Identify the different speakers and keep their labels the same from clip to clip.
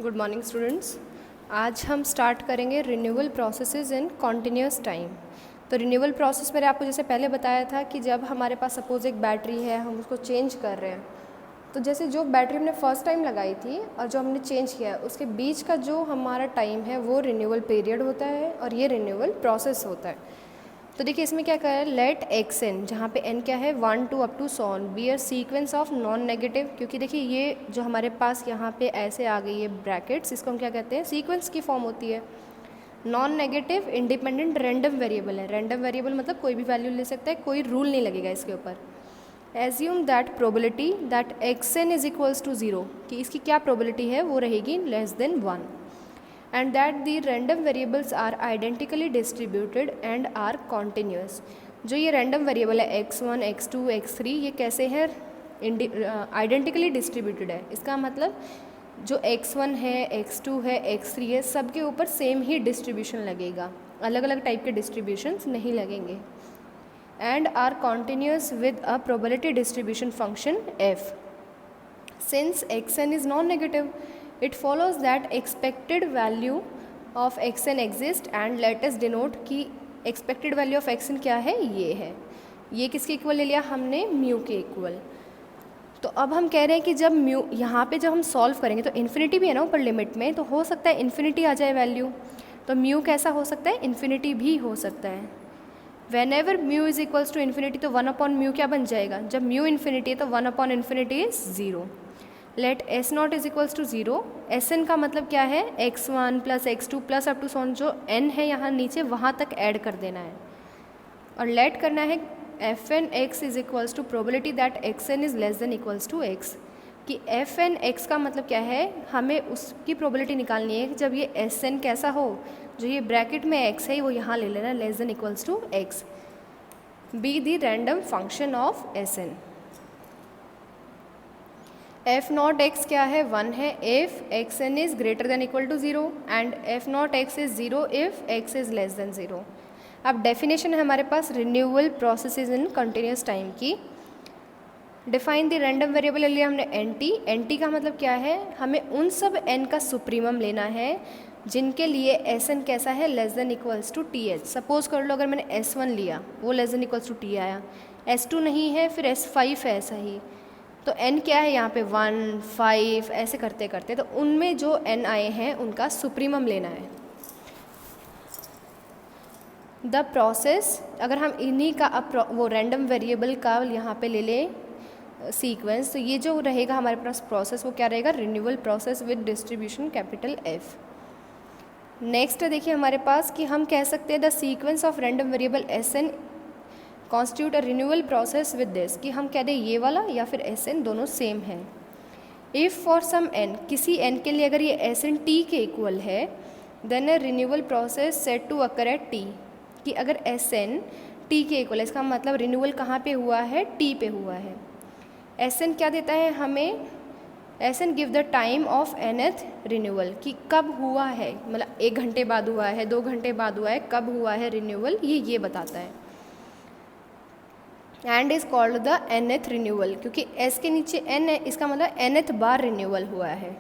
Speaker 1: Good morning students. आज हम start करेंगे रिन्यूअल प्रोसेसेस इन कॉन्टिन्यूस टाइम। तो रिन्यूअल प्रोसेस मैंने आपको जैसे पहले बताया था कि जब हमारे पास सपोज एक बैटरी है, हम उसको चेंज कर रहे हैं, तो जैसे जो बैटरी हमने फर्स्ट टाइम लगाई थी और जो हमने चेंज किया है उसके बीच का जो हमारा टाइम है वो रिन्यूअल पीरियड होता है और ये रिन्यूअल प्रोसेस होता है। तो देखिए इसमें क्या कहा है, लेट एक्स एन, जहाँ पे एन क्या है 1 to up to सॉन be a sequence of non negative. क्योंकि देखिए ये जो हमारे पास यहाँ पे ऐसे आ गई है ब्रैकेट्स, इसको हम क्या कहते हैं, सीक्वेंस की फॉर्म होती है। Non negative independent random variable है। रैंडम वेरिएबल मतलब कोई भी वैल्यू ले सकता है, कोई रूल नहीं लगेगा इसके ऊपर। Assume that probability that x n is equals to 0, कि इसकी क्या प्रोबेबिलिटी है वो रहेगी less than 1, and that the random variables are identically distributed and are continuous। जो ये random variable है x1, x2, x3, ये कैसे है, आइडेंटिकली डिस्ट्रीब्यूटेड है। इसका मतलब जो x1 है, x2 है, x3 है, सब के ऊपर सेम ही डिस्ट्रीब्यूशन लगेगा, अलग अलग टाइप के डिस्ट्रीब्यूशंस नहीं लगेंगे। And are continuous with a probability distribution function f। Since xn is non-negative, it follows that expected value of xn exists, and let us denote कि expected value of xn क्या है, ये है। ये किसके इक्वल ले लिया हमने, म्यू के इक्वल। तो अब हम कह रहे हैं कि जब म्यू यहाँ पे जब हम सॉल्व करेंगे तो इन्फिनिटी भी है ना ऊपर लिमिट में, तो हो सकता है इन्फिनिटी आ जाए वैल्यू। तो म्यू कैसा हो सकता है, इन्फिनिटी भी हो सकता है। Whenever mu is equals to infinity, तो 1 अपॉन म्यू क्या बन जाएगा, जब म्यू इन्फिनिटी है तो 1 upon infinity is 0। Let S naught is equals to 0। S n का मतलब क्या है, x1 plus x2 plus up to सॉन, जो n है यहाँ नीचे वहाँ तक ऐड कर देना है। और लेट करना है f n x is equals to probability that x n is less than equals to x, कि एफ एन एक्स का मतलब क्या है, हमें उसकी प्रोबेबिलिटी निकालनी है कि जब ये एस एन कैसा हो, जो ये ब्रैकेट में x है वो यहाँ ले लेना less than equals to x. Be the random function of S N. F naught x क्या है, 1 है if X N is greater than equal to 0, and F naught X is 0 if X is less than 0। अब definition है हमारे पास renewal processes in continuous time की। Define the random variable ले लिया हमने एन टी। एन टी का मतलब क्या है, हमें उन सब एन का सुप्रीमम लेना है जिनके लिए एस एन कैसा है, less than equals to t h. Suppose कर लो अगर मैंने S1 लिया, वो less than equals to t आया, S2 नहीं है, फिर S5 है, ऐसा ही। तो n क्या है यहाँ पे 1, 5 ऐसे करते करते, तो उनमें जो n आए हैं उनका सुप्रीमम लेना है। द प्रोसेस, अगर हम इन्हीं का वो रैंडम वेरिएबल का यहाँ पे ले लें सीक्वेंस, तो ये जो रहेगा हमारे पास प्रोसेस वो क्या रहेगा, renewal process with distribution capital F। Next देखिए हमारे पास कि हम कह सकते हैं the sequence of random variable Sn constitute a renewal process with this, कि हम कह दें ये वाला या फिर एस एन दोनों सेम है। इफ़ फॉर सम एन, किसी एन के लिए अगर ये एस एन टी के इक्वल है, then a renewal process set to occur at t, कि अगर एस एन टी के इक्वल है, इसका मतलब रिन्यूअल कहाँ पे हुआ है, टी पे हुआ है। एस एन क्या देता है हमें, S n give the time of nth renewal, कि कब हुआ है, मतलब 1 घंटे बाद हुआ है, 2 घंटे बाद हुआ है, कब हुआ है रिन्यूअल, ये बताता है। And is called the nth renewal, क्योंकि s के नीचे n है, इसका मतलब nth बार रिन्यूअल हुआ है।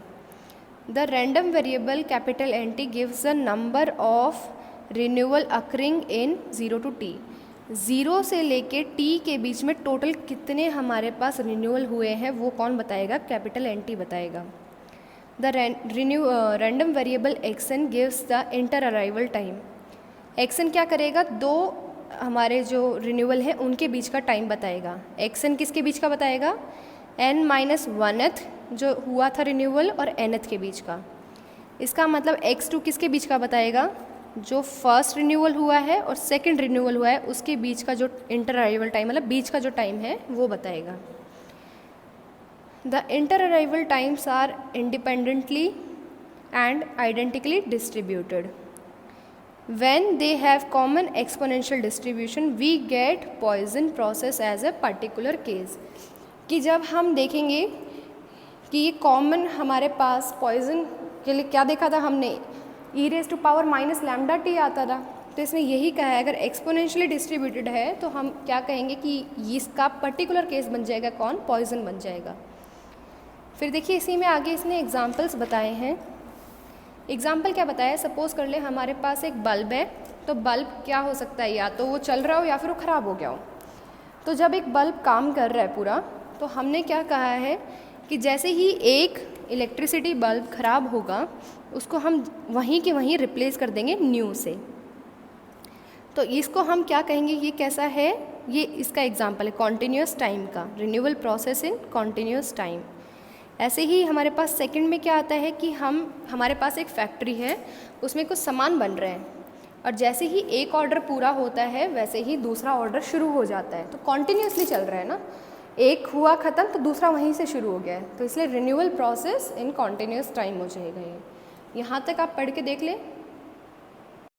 Speaker 1: The random variable capital N t gives the number of renewal occurring in 0 to t। 0 से लेके t के बीच में टोटल कितने हमारे पास रिन्यूअल हुए हैं वो कौन बताएगा, कैपिटल एन टी बताएगा। The random variable x n gives the inter arrival time. X n क्या करेगा, दो हमारे जो रिन्यूअल है उनके बीच का टाइम बताएगा। एक्स एन किसके बीच का बताएगा, n माइनस 1th जो हुआ था रिन्यूअल और nth के बीच का। इसका मतलब x2 किसके बीच का बताएगा, जो फर्स्ट रिन्यूअल हुआ है और सेकंड रिन्यूअल हुआ है उसके बीच का जो इंटर अराइवल टाइम, मतलब बीच का जो टाइम है वो बताएगा। The inter arrival times are independently and identically distributed. When they have common exponential distribution, we get Poisson process as a particular case। कि जब हम देखेंगे कि ये कॉमन हमारे पास पॉइजन के लिए क्या देखा था हमने, e⁻⁻ आता था, तो इसने यही कहा है अगर एक्सपोनेंशियली डिस्ट्रीब्यूटेड है तो हम क्या कहेंगे कि इसका पर्टिकुलर केस बन जाएगा कौन, पॉइजन बन जाएगा। फिर देखिए इसी में आगे इसने एग्जाम्पल्स बताए हैं एग्जाम्पल क्या बताया, सपोज़ कर ले हमारे पास एक बल्ब है, तो बल्ब क्या हो सकता है, या तो वो चल रहा हो या फिर वो ख़राब हो गया हो। तो जब एक बल्ब काम कर रहा है पूरा, तो हमने क्या कहा है कि जैसे ही एक इलेक्ट्रिसिटी बल्ब ख़राब होगा, उसको हम वहीं के वहीं रिप्लेस कर देंगे न्यू से। तो इसको हम क्या कहेंगे, ये कैसा है, ये इसका एग्जाम्पल है कॉन्टीन्यूस टाइम का, renewal process in continuous time. ऐसे ही हमारे पास सेकंड में क्या आता है कि हमारे पास एक फैक्ट्री है, उसमें कुछ सामान बन रहे हैं, और जैसे ही एक ऑर्डर पूरा होता है वैसे ही दूसरा ऑर्डर शुरू हो जाता है। तो कॉन्टीन्यूसली चल रहा है ना, एक हुआ ख़त्म तो दूसरा वहीं से शुरू हो गया है, तो इसलिए renewal process in continuous time हो जाएगा ये। यहाँ तक आप पढ़ के देख लें।